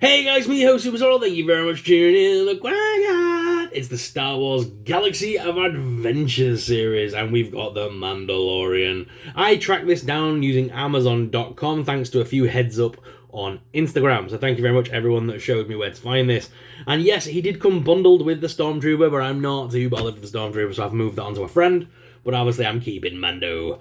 Hey guys, me host Superstar. Thank you very much for tuning in. Look what I got! It's the Star Wars Galaxy of Adventure series, and we've got the Mandalorian. I tracked this down using Amazon.com thanks to a few heads up on Instagram. So thank you very much everyone that showed me where to find this. And yes, he did come bundled with the Stormtrooper, but I'm not too bothered with the Stormtrooper, so I've moved that onto a friend. But obviously I'm keeping Mando.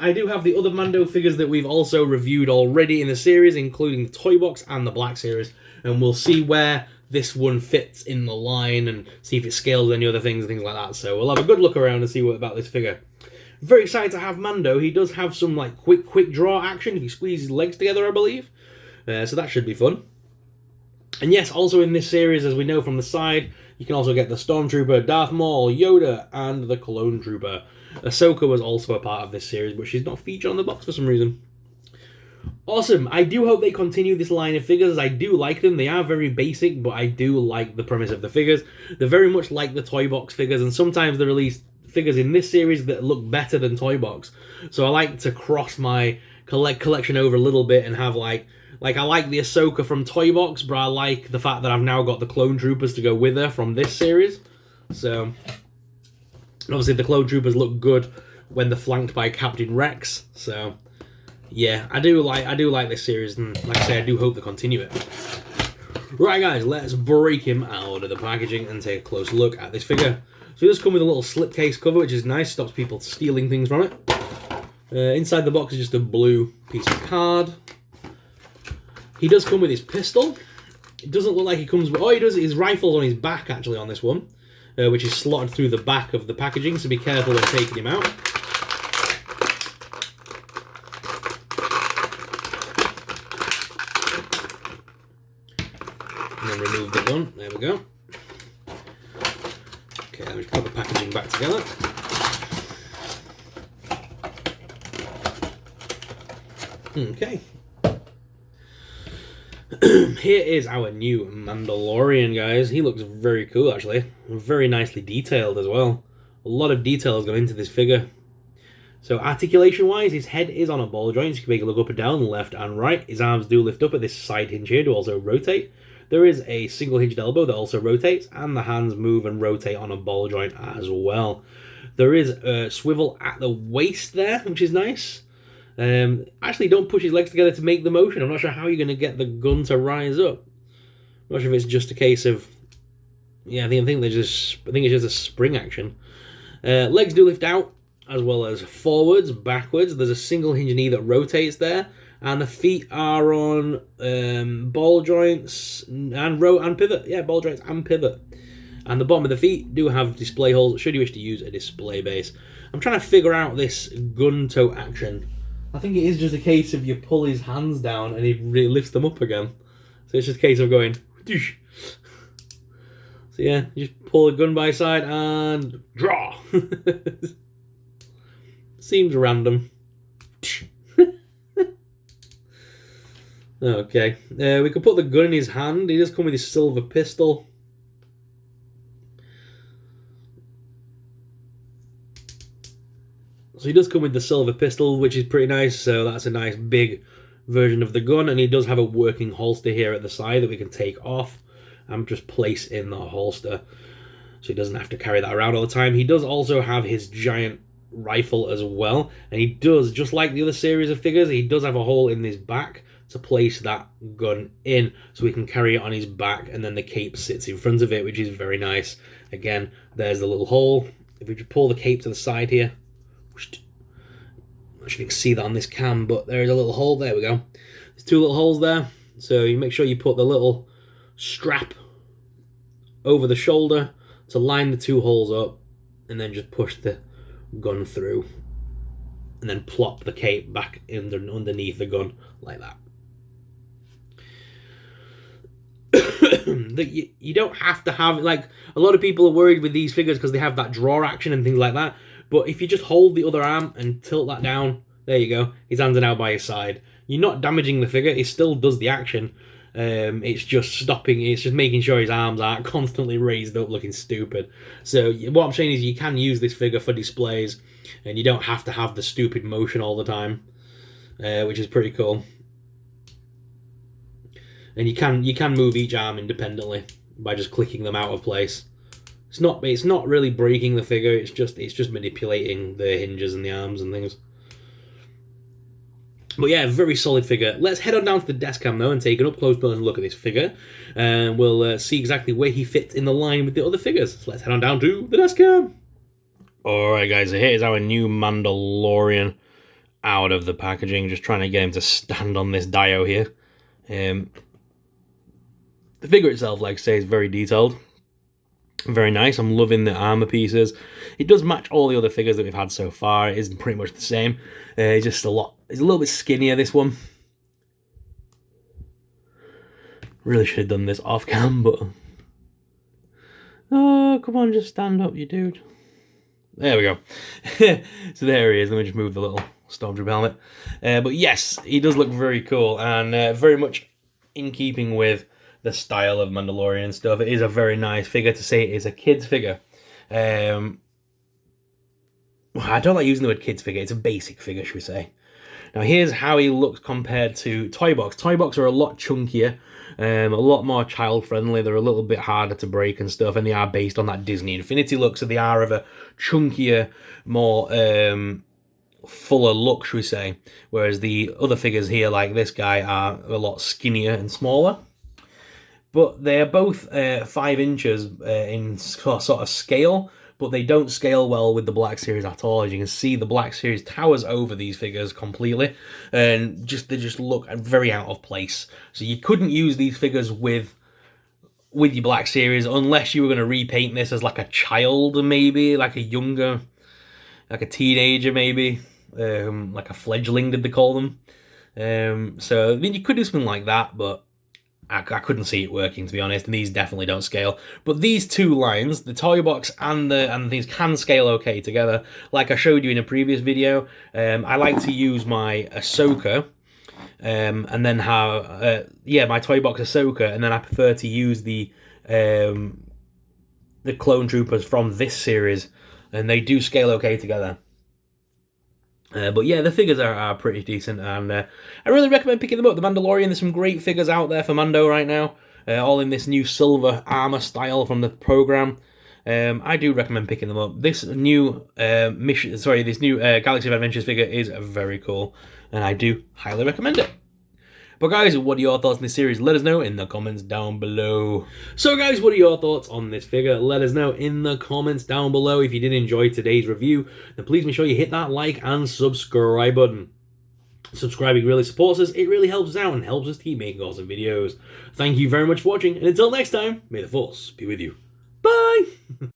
I do have the other Mando figures that we've also reviewed already in the series, including the Toy Box and the Black Series, and we'll see where this one fits in the line and see if it scales with any other things and things like that. So we'll have a good look around and see what about this figure. Very excited to have Mando. He does have some like quick draw action if he squeezes his legs together, I believe. So that should be fun. And yes, also in this series, as we know from the side, you can also get the Stormtrooper, Darth Maul, Yoda, and the Clone Trooper. Ahsoka was also a part of this series, but she's not featured on the box for some reason. Awesome. I do hope they continue this line of figures. I do like them. They are very basic, but I do like the premise of the figures. They're very much like the Toy Box figures, and sometimes they release figures in this series that look better than Toy Box. So I like to cross my collection over a little bit and have like I like the Ahsoka from Toy Box, but I like the fact that I've now got the Clone Troopers to go with her from this series. So obviously the Clone Troopers look good when they're flanked by Captain Rex. So yeah, I do like this series, and like I say, I do hope they continue it. Right guys, let's break him out of the packaging and take a close look at this figure. So he does come with a little slipcase cover, which is nice, stops people stealing things from it. Inside the box is just a blue piece of card. He does come with his pistol. It doesn't look like he comes with... Oh, he does. His rifle's on his back, actually, on this one, which is slotted through the back of the packaging, so be careful when taking him out. And then remove the gun. There we go. Okay, let me put the packaging back together. Okay. Here is our new Mandalorian, guys. He looks very cool, actually. Very nicely detailed as well. A lot of detail has gone into this figure. So articulation-wise, his head is on a ball joint, so you can make it look up and down, left and right. His arms do lift up at this side hinge here to also rotate. There is a single hinged elbow that also rotates, and the hands move and rotate on a ball joint as well. There is a swivel at the waist there, which is nice. Actually, don't push his legs together to make the motion. I'm not sure how you're going to get the gun to rise up. I'm not sure if it's just a case of... Yeah, I think it's just a spring action. Legs do lift out, as well as forwards, backwards. There's a single hinge knee that rotates there. And the feet are on ball joints and pivot. Yeah, ball joints and pivot. And the bottom of the feet do have display holes, should you wish to use a display base. I'm trying to figure out this gun tote action. I think it is just a case of you pull his hands down and he really lifts them up again. So it's just a case of going... Doosh. So yeah, you just pull the gun by his side and draw. Seems random. Okay, we could put the gun in his hand. He does come with his silver pistol. So he does come with the silver pistol, which is pretty nice. So that's a nice big version of the gun. And he does have a working holster here at the side that we can take off and just place in the holster. So he doesn't have to carry that around all the time. He does also have his giant rifle as well. And he does, just like the other series of figures, he does have a hole in his back to place that gun in. So we can carry it on his back, and then the cape sits in front of it, which is very nice. Again, there's the little hole. If we just pull the cape to the side here, I'm not sure if you can see that on this cam, but there is a little hole. There we go. There's two little holes there. So you make sure you put the little strap over the shoulder to line the two holes up, and then just push the gun through, and then plop the cape back underneath the gun like that. You don't have to have, like, a lot of people are worried with these figures because they have that draw action and things like that. But if you just hold the other arm and tilt that down, there you go. His hands are now by his side. You're not damaging the figure. He still does the action. It's just stopping. It's just making sure his arms aren't constantly raised up looking stupid. So what I'm saying is you can use this figure for displays, and you don't have to have the stupid motion all the time, which is pretty cool. And you can move each arm independently by just clicking them out of place. It's not really breaking the figure. It's just manipulating the hinges and the arms and things. But yeah, very solid figure. Let's head on down to the desk cam though and take an up close personal look at this figure, and we'll see exactly where he fits in the line with the other figures. So let's head on down to the desk cam. All right, guys. So here's our new Mandalorian out of the packaging. Just trying to get him to stand on this dio here. The figure itself, like I say, is very detailed. Very nice. I'm loving the armor pieces. It does match all the other figures that we've had so far. It is pretty much the same. It's just it's a little bit skinnier, this one. Really should have done this off cam, but... Oh, come on, just stand up, you dude. There we go. So there he is. Let me just move the little Stormtrooper helmet. But yes, he does look very cool, and very much in keeping with the style of Mandalorian stuff. It is a very nice figure. To say it is a kid's figure. I don't like using the word kids figure. It's a basic figure, should we say. Now here's how he looks compared to Toy Box. Toy Box are a lot chunkier, a lot more child friendly. They're a little bit harder to break and stuff, and they are based on that Disney Infinity look, so they are of a chunkier, more fuller look, should we say. Whereas the other figures here, like this guy, are a lot skinnier and smaller. But they're both 5 inches in sort of scale, but they don't scale well with the Black Series at all. As you can see, the Black Series towers over these figures completely, and they just look very out of place. So you couldn't use these figures with your Black Series unless you were going to repaint this as like a child, maybe, like a younger, like a teenager, maybe, like a fledgling, did they call them? So I mean, you could do something like that, but I couldn't see it working, to be honest, and these definitely don't scale. But these two lines, the Toy Box and things, can scale okay together. Like I showed you in a previous video, I like to use my Ahsoka, and then have my Toy Box Ahsoka, and then I prefer to use the clone troopers from this series, and they do scale okay together. But yeah, the figures are pretty decent, and I really recommend picking them up. The Mandalorian, there's some great figures out there for Mando right now, all in this new silver armor style from the program. I do recommend picking them up. This new Galaxy of Adventures figure is very cool, and I do highly recommend it. But guys, what are your thoughts on this series? Let us know in the comments down below. So guys, what are your thoughts on this figure? Let us know in the comments down below. If you did enjoy today's review, then please make sure you hit that like and subscribe button. Subscribing really supports us, it really helps us out and helps us keep making awesome videos. Thank you very much for watching, and until next time, may the Force be with you. Bye!